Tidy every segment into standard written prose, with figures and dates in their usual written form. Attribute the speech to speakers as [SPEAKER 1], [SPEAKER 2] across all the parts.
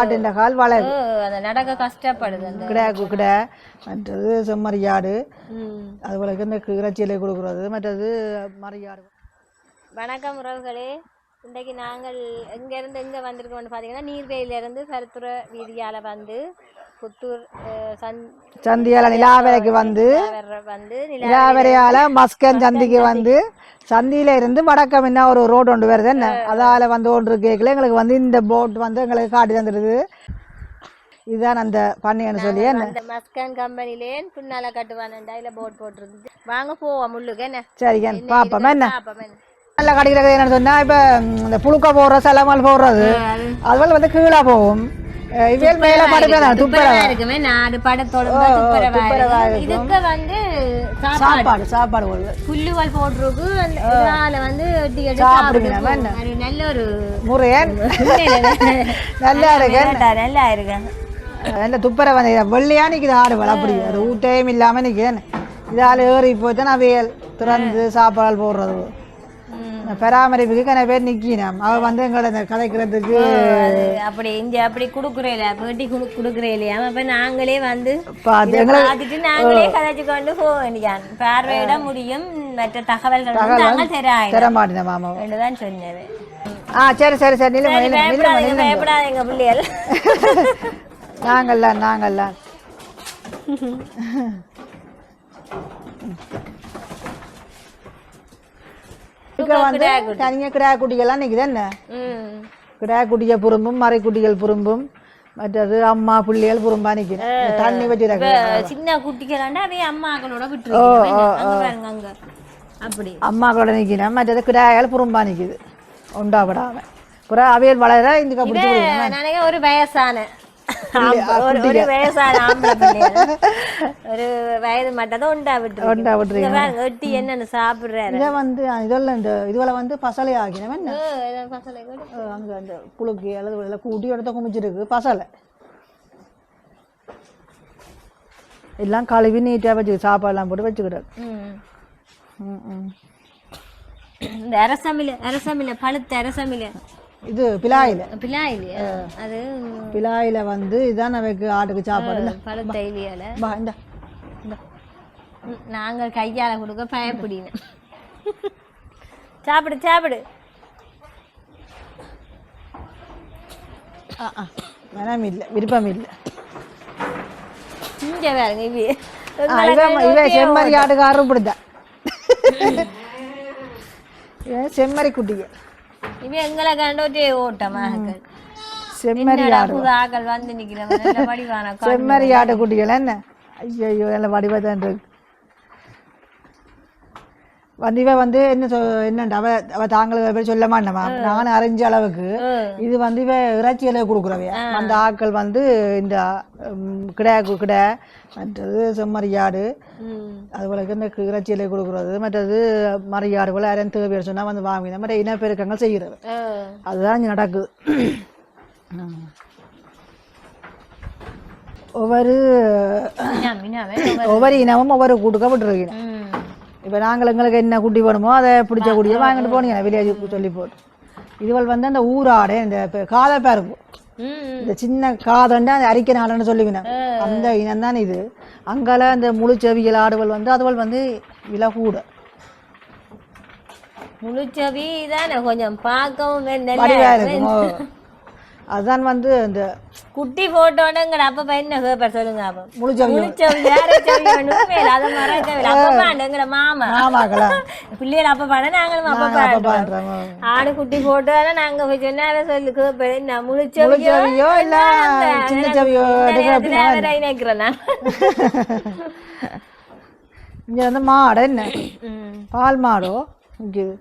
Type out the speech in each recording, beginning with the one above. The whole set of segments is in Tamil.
[SPEAKER 1] ஆடுன்ற கால் வளரு
[SPEAKER 2] அந்த நடக்க கஷ்டப்படுது அந்த
[SPEAKER 1] கிடா குக்கிட மற்றது செம்மறியாடு அதுபோல இந்த இறைச்சியில கொடுக்குறது மற்றது மறியாடு.
[SPEAKER 2] வணக்கம் உறவுகளே, இன்றைக்கு நாங்கள் எங்கேருந்து எங்கே வந்திருக்கோம்னு பார்த்தீங்கன்னா நீர்வேலியிலேருந்து கருத்துறை வீதியால் வந்து புத்தூர்
[SPEAKER 1] சந்தியால நிலாவரைக்கு வந்து நிலாவரையால மஸ்கன் சந்திக்கு வந்து சந்தியில இருந்து வடக்கம் என்ன ஒரு ரோடு ஒன்று வருது என்ன அதால வந்து ஒன்று கேட்கல எங்களுக்கு வந்து இந்த போட் வந்து எங்களுக்கு காட்டி தந்துடுது. இதுதான் அந்த பண்ணைன்னு சொல்லி
[SPEAKER 2] அந்த மஸ்கன் கம்பெனிலே பின்னால கட்டுவானண்டா இல்லை போட் போட்டிருந்து வாங்க போவோம் முள்ளுக்கு என்ன.
[SPEAKER 1] சரிங்க பாப்போம். என்ன நல்லா கிடைக்கிறது என்னன்னு சொன்னா இப்ப இந்த புழுக்க போடுற சலமல் போடுறது அதுபோல வந்து கீழே போகும். இவள் மேல படுக்கலாம்
[SPEAKER 2] இருக்குமே நாடு படத்தோட இதுக்கு வந்து
[SPEAKER 1] சாப்பாடு
[SPEAKER 2] புல்லுகள் போட்டுருக்கு. அதனால வந்து நல்ல ஒரு
[SPEAKER 1] முறையன் நல்லா இருக்கு
[SPEAKER 2] நல்லா இருக்கு.
[SPEAKER 1] நல்ல துப்பரை வந்து வெள்ளையா நிக்குது ஆடுகள் அப்படி அது ஊட்டையும் இல்லாம நிக்குது. இதால ஏறி போய்தான் அவையல் திறந்து சாப்பாடு போடுறது பராமரிப்புக்கு நிறைய பேர் நிற்கினோம். அவ வந்து எங்களை கதைக்கிறதுக்கு
[SPEAKER 2] அப்படி இங்கே அப்படி கொடுக்குறேன் பேட்டி கொடுக்குறேன் இல்லையா. அப்போ நாங்களே வந்து பார்த்துட்டு நாங்களே கதைச்சு கொண்டு போக வேண்டியான் பார்வையிட முடியும். மற்ற தகவல்கள் நாங்கள் தர
[SPEAKER 1] மாட்டேன் மாமா
[SPEAKER 2] தான் சொன்னது.
[SPEAKER 1] சரி சரி சரி
[SPEAKER 2] பயப்படாத எங்க பிள்ளைகள்
[SPEAKER 1] நாங்கள்லாம் வந்து தனியாக கிடா குட்டிகள்லாம் நிற்குது என்ன கிடா குட்டிய புரும்பும் மறை குட்டிகள் புரும்பும் மற்றது அம்மா பிள்ளைகள் புரும்பா நிற்கிறேன் தண்ணி வச்சு
[SPEAKER 2] சின்ன குட்டிகள் அம்மாக்களோட விட்டு அப்படி
[SPEAKER 1] அம்மாக்களோட நிற்கிறேன். மற்றது கிடாய்கள் புரும்பா நிற்குது உண்டாபடாம புறா அவையல் வளர இந்த
[SPEAKER 2] ஒரு வயசான ஒரு வயசான ஒரு வயது மட்டும் உண்டா விட்டு வெட்டி என்னன்னு சாப்பிடுறாரு.
[SPEAKER 1] இதை வந்து இதெல்லாம் இந்த இதுல வந்து பசலை ஆகினவன் அங்க அந்த புழுக்கி அல்லது கூட்டி இடத்த குமிச்சிருக்கு பசலை எல்லாம் கழுவி நீட்டா வச்சு சாப்பாடுலாம் போட்டு வச்சுக்கிட்டாரு.
[SPEAKER 2] இந்த அரசமில பழுத்த அரசமில
[SPEAKER 1] இது பிலாயில
[SPEAKER 2] அது
[SPEAKER 1] பிலாயில வந்து இதான் நமக்கு ஆட்டுக்கு சாப்பாடு
[SPEAKER 2] பழுத்த இலையால நாங்கள் கையால கொடுக்க பயப்படின சாப்பிடு
[SPEAKER 1] மனம் இல்லை விருப்பம் இல்லை.
[SPEAKER 2] இங்க பாருங்க
[SPEAKER 1] இவ செம்மறி ஆட்டுக்காரரும் இப்படிதான் செம்மறி குட்டிகள்
[SPEAKER 2] இவ எங்களை கண்டோட்டே ஓட்டமாக
[SPEAKER 1] செம்மறி
[SPEAKER 2] ஆக்கள் வந்து நிக்கிறேன்
[SPEAKER 1] செம்மறி ஆட்டு குட்டிகள் என்ன ஐயோ நல்ல வடிவதான் இருக்கு. வந்து இவ வந்து என்னண்டா அவ தாங்களுக்கு சொல்ல மாட்டேமா நான் அறிஞ்ச அளவுக்கு இது வந்து இவ இறைச்சியில கொடுக்குறவைய அந்த ஆக்கள் வந்து இந்த கிடா மற்றது செம்மறியாடு அதுபோல இந்த இறைச்சியில கொடுக்குறது மற்றது மறியாடு போல யாரும் தேவையான சொன்னா வந்து வாங்கின மற்ற இனப்பெருக்கங்கள் செய்கிறது அதுதான் இங்கே நடக்குது. ஒவ்வொரு இனமும் ஒவ்வொரு கூட்டுக்க விட்டுருக்கீங்க. இப்போ நாங்கள் எங்களுக்கு என்ன குட்டி வேணுமோ அதை பிடிச்ச குட்டியை வாங்கிட்டு போனீங்க வில்லேஜுக்கு சொல்லி போட்டு. இதுவள் வந்து அந்த ஊராடே இந்த காதை இருக்கும் இந்த சின்ன காதண்டா அந்த அரிக்கை நாடுன்னு சொல்லுவீங்க அந்த இனம் தான் இது. அங்கால அந்த முழு செவியல் ஆடுகள் வந்து அதுவள் வந்து விலை கூட
[SPEAKER 2] முழுச்சவி தானே கொஞ்சம் பார்க்கவும்
[SPEAKER 1] இருக்கும். அதுதான் வந்து இந்த
[SPEAKER 2] குட்டி போட்டோன்னு அப்ப என்ன பேப்பர் சொல்லுங்க அப்ப
[SPEAKER 1] மாமா
[SPEAKER 2] பிள்ளைகள் அப்ப பாட நாங்களும் அப்ப பாடுறோம். ஆடு குட்டி போட்டோ நாங்க போய் சொன்னா சொல்லு கேப்ப என்ன
[SPEAKER 1] முழுச்சவியோ இல்ல சின்ன சவியோ
[SPEAKER 2] நினைக்கிறேன்.
[SPEAKER 1] இங்க வந்து மாடு என்ன பால் மாடோ நிக்குது.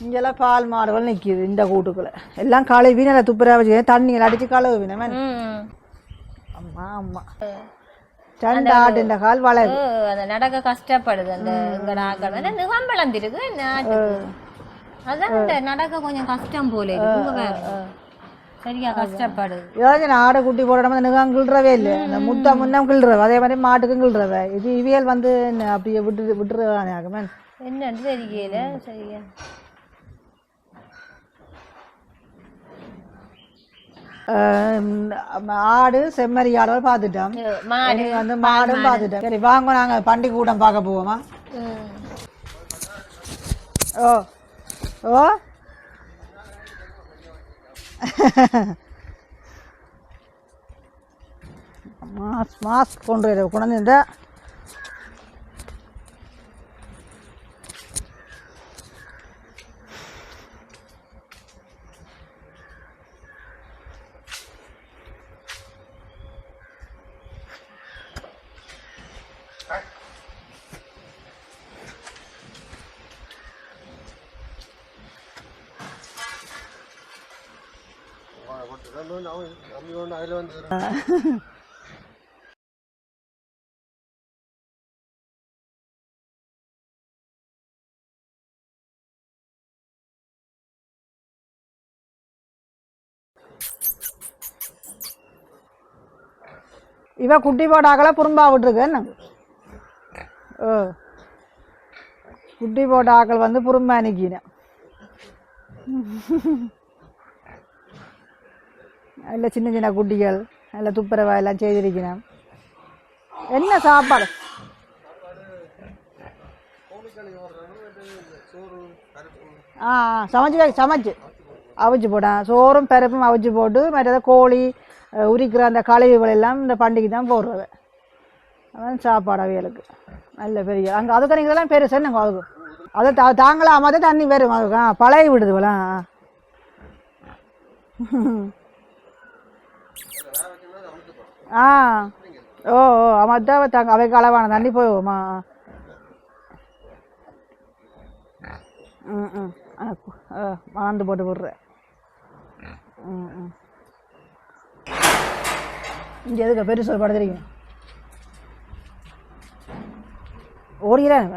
[SPEAKER 1] இங்கெல்லாம் பால் மாடுகள் நிற்கிது இந்த கூட்டுக்குள்ள எல்லாம் கழுவி நல்லா துப்புரா வச்சு தண்ணிகள் அடிச்சு கழுவின அம்மா அம்மா ரெண்டு ஆட்டுன்ற கால் வளரு
[SPEAKER 2] அந்த நடக்க கஷ்டப்படுது. அந்த ஆக்கள் நிகம்பளம் இருக்கு நாட்டுக்கு அதான் நடக்க கொஞ்சம் கஷ்டம் போல இருக்கு. சரியா கஷ்டப்படு.
[SPEAKER 1] ஏதாச்சும் நான் ஆடை குட்டி போடாம நிகம் கிள்றவே இல்லை, இந்த முட்டை முன்னம் கிள்றவ, அதே மாதிரி மாட்டுக்கும் கிள்றவ. இது இவியல் வந்து அப்படியே விட்டுருவானே
[SPEAKER 2] என்னன்னு தெரியல. சரியா
[SPEAKER 1] ஆடு செம்மறி ஆடோட பார்த்துட்டோம், வந்து மாடும் பார்த்துட்டோம். சரி வாங்க நாங்கள் பண்டிகை கூட்டம் பார்க்க போவோமா? ஓ ஓ மாஸ்க் கொண்டு கொண்டு இந்த இவ குட்டி போட்டாக்களை புறம்பா விட்டுருக்கு என்ன? ஓ குட்டி போட்ட ஆக்கள் வந்து புறம்பா நிற்கின. அதில் சின்ன சின்ன குட்டிகள் அதில் துப்புரவா எல்லாம் செய்திருக்கிறேன். என்ன சாப்பாடு? சமைச்சு அவிச்சு போட்டேன். சோறும் பருப்பும் அவிச்சு போட்டு மற்ற கோழி உரிக்கிற அந்த கழிவுகள் எல்லாம் இந்த பண்டிகை தான் போடுறது. அதான் சாப்பாடு அவைகளுக்கு நல்ல பெரிய. அங்கே அதுக்கு நீங்கள் இதெல்லாம் பெருசு என்னங்க அதுக்கு அதை தாங்களாம் மாதிரி தண்ணி வரும் அதுக்கு பழைய விடுதுவலாம். ஓ ஓ அதான் தாங்க அவைக்கு அளவான தண்ணி போவோமா? மணந்து போட்டு விடுறேன். இங்கே எதுக்கு பெருசு படுத்துறீங்க? ஓடுகிறேன்.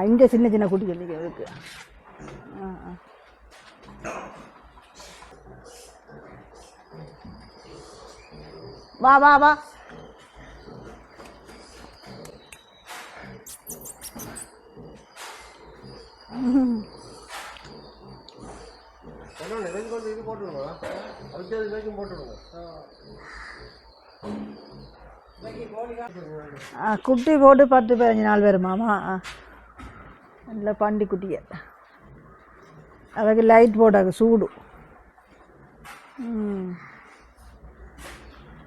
[SPEAKER 1] இங்கே சின்ன சின்ன குட்டிகள் இருக்கு. வா வா வா. குட்டி போட்டு 10-15 நாள் வருமாமா. நல்ல பண்டி குட்டிய அதுக்கு லைட் போட்டாங்க சூடு.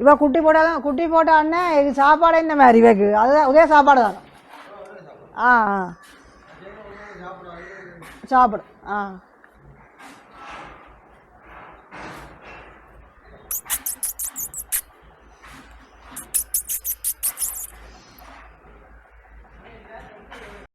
[SPEAKER 1] இவ குட்டி போட்டாலும் குட்டி போட்டான்னே இது சாப்பாடு என்ன மாதிரி இவக்கு அதுதான் ஒரே சாப்பாடு தானே. சாப்பிடும்.